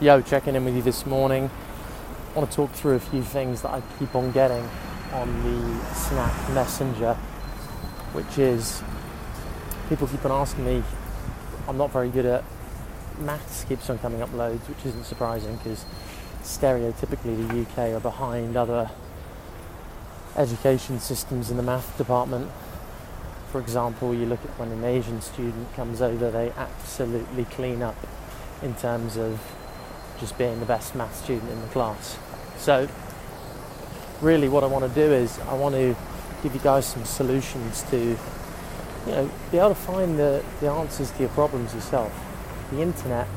checking in with you this morning. I want to talk through a few things that I keep on getting on the Snap Messenger, which is people keep on asking me. I'm not very good at maths, keeps on coming up loads, which isn't surprising because stereotypically the UK are behind other education systems in the math department. For example, you look at when an Asian student comes over, they absolutely clean up in terms of just being the best math student in the class. So really what I want to do is I want to give you guys some solutions to, be able to find the answers to your problems yourself. The internet,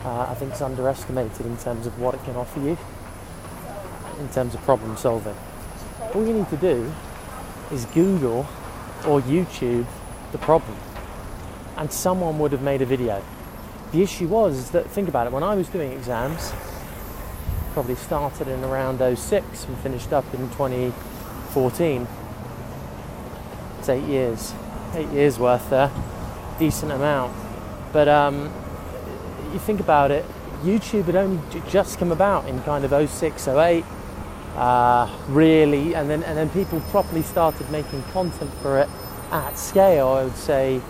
I think, is underestimated in terms of what it can offer you in terms of problem solving. All you need to do is Google or YouTube the problem, and someone would have made a video. The issue was that, think about it, when I was doing exams, probably started in around 06 and finished up in 2014. It's 8 years. 8 years worth there. Decent amount. But you think about it, YouTube had only just come about in kind of 06, 08, really, and then people properly started making content for it at scale, I would say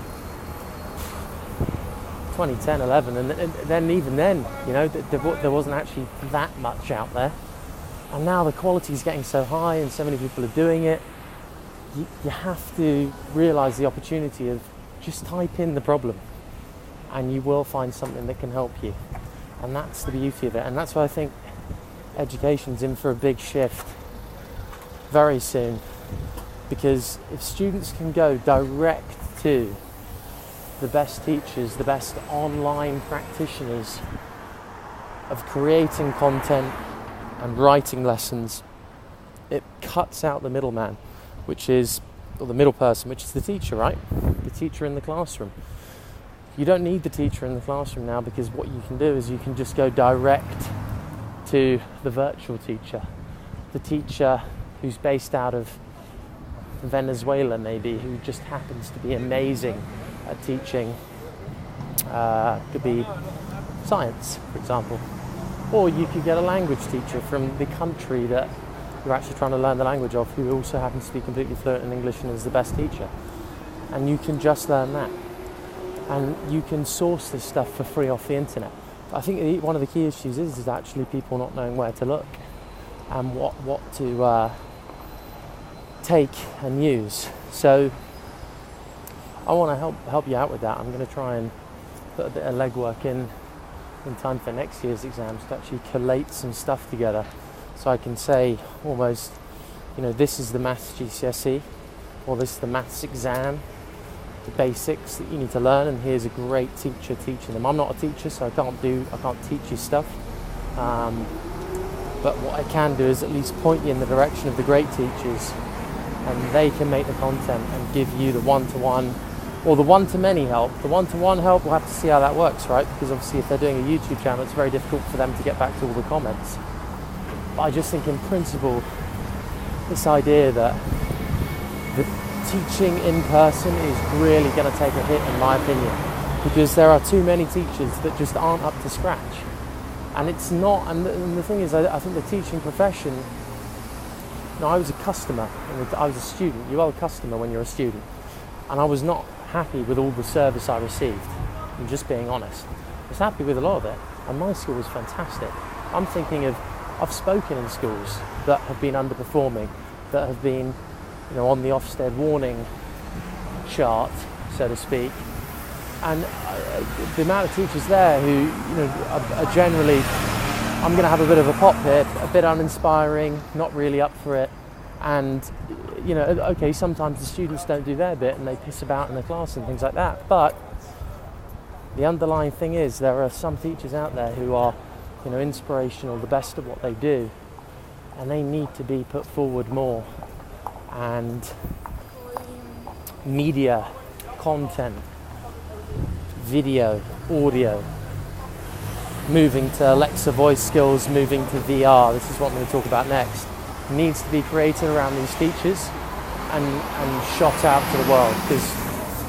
2010, 11, and then even then, there wasn't actually that much out there. And now the quality is getting so high and so many people are doing it, you have to realise the opportunity of just type in the problem and you will find something that can help you. And that's the beauty of it. And that's why I think education's in for a big shift very soon. Because if students can go direct to the best teachers, the best online practitioners of creating content and writing lessons, it cuts out the middleman, or the middle person, which is the teacher, right? The teacher in the classroom. You don't need the teacher in the classroom now, because what you can do is you can just go direct to the virtual teacher, the teacher who's based out of Venezuela maybe, who just happens to be amazing at teaching, could be science, for example. Or you could get a language teacher from the country that you're actually trying to learn the language of, who also happens to be completely fluent in English and is the best teacher. And you can just learn that. And you can source this stuff for free off the internet. I think one of the key issues is actually people not knowing where to look and what to take and use. So I want to help you out with that. I'm going to try and put a bit of legwork in time for next year's exams to actually collate some stuff together, so I can say almost, this is the maths GCSE, or this is the maths exam, the basics that you need to learn, and here's a great teacher teaching them. I'm not a teacher, so I can't teach you stuff. But what I can do is at least point you in the direction of the great teachers, and they can make the content and give you the one-to-one or the one-to-many help. The one-to-one help, we'll have to see how that works, right? Because obviously if they're doing a YouTube channel, it's very difficult for them to get back to all the comments. But I just think in principle, this idea that the teaching in person is really going to take a hit, in my opinion, because there are too many teachers that just aren't up to scratch. And it's not, and the thing is, I think the teaching profession, I was a customer, I was a student. You are a customer when you're a student. And I was not happy with all the service I received. I'm just being honest. I was happy with a lot of it, and my school was fantastic. I'm thinking of, I've spoken in schools that have been underperforming, that have been, on the Ofsted warning chart, so to speak. And the amount of teachers there who, are generally, I'm going to have a bit of a pop here, a bit uninspiring, not really up for it. And, okay, sometimes the students don't do their bit and they piss about in the class and things like that. But the underlying thing is there are some teachers out there who are, inspirational, the best at what they do. And they need to be put forward more. And media, content, video, audio, moving to Alexa voice skills, moving to VR, this is what I'm going to talk about next, needs to be created around these teachers and shot out to the world, because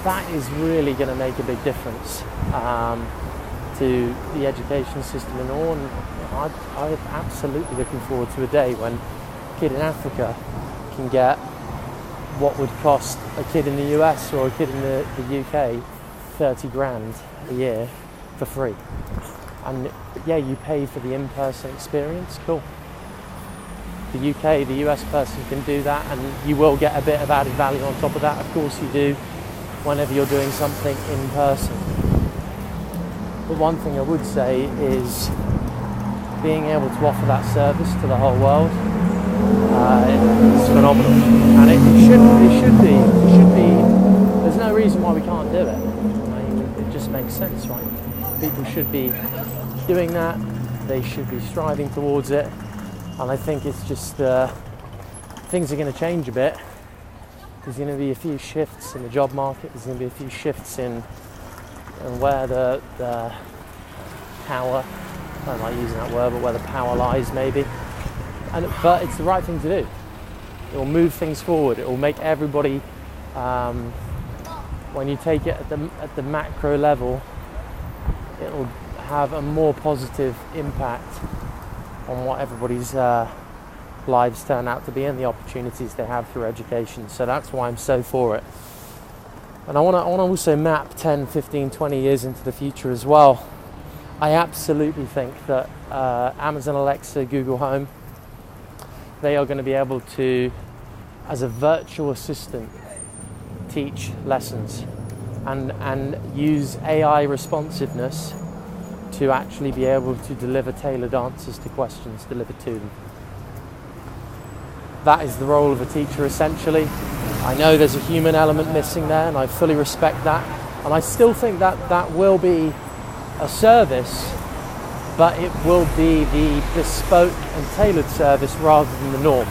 that is really going to make a big difference. to the education system and all. And I'm absolutely looking forward to a day when a kid in Africa can get what would cost a kid in the US or a kid in the UK 30 grand a year for free. And yeah, you pay for the in-person experience, cool. The UK, the US person can do that, and you will get a bit of added value on top of that. Of course you do, whenever you're doing something in person. But one thing I would say is being able to offer that service to the whole world is phenomenal. And it should be. There's no reason why we can't do it. I mean, it just makes sense, right? People should be doing that. They should be striving towards it. And I think it's just things are going to change a bit. There's going to be a few shifts in the job market. There's going to be a few shifts in where the power, I don't like using that word, but where the power lies maybe. But it's the right thing to do. It will move things forward. It will make everybody, when you take it at the macro level, it will have a more positive impact on what everybody's lives turn out to be and the opportunities they have through education. So that's why I'm so for it. And I want to also map 10, 15, 20 years into the future as well. I absolutely think that Amazon Alexa, Google Home, they are going to be able to, as a virtual assistant, teach lessons and use AI responsiveness to actually be able to deliver tailored answers to questions delivered to them. That is the role of a teacher, essentially. I know there's a human element missing there, and I fully respect that. And I still think that will be a service, but it will be the bespoke and tailored service rather than the norm.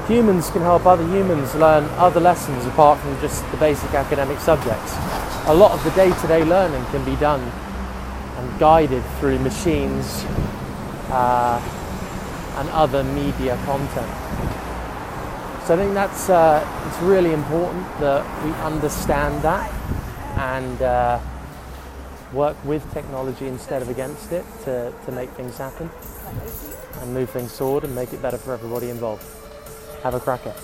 Humans can help other humans learn other lessons apart from just the basic academic subjects. A lot of the day-to-day learning can be done and guided through machines and other media content. So I think that's it's really important that we understand that and work with technology instead of against it to make things happen and move things forward and make it better for everybody involved. Have a cracker.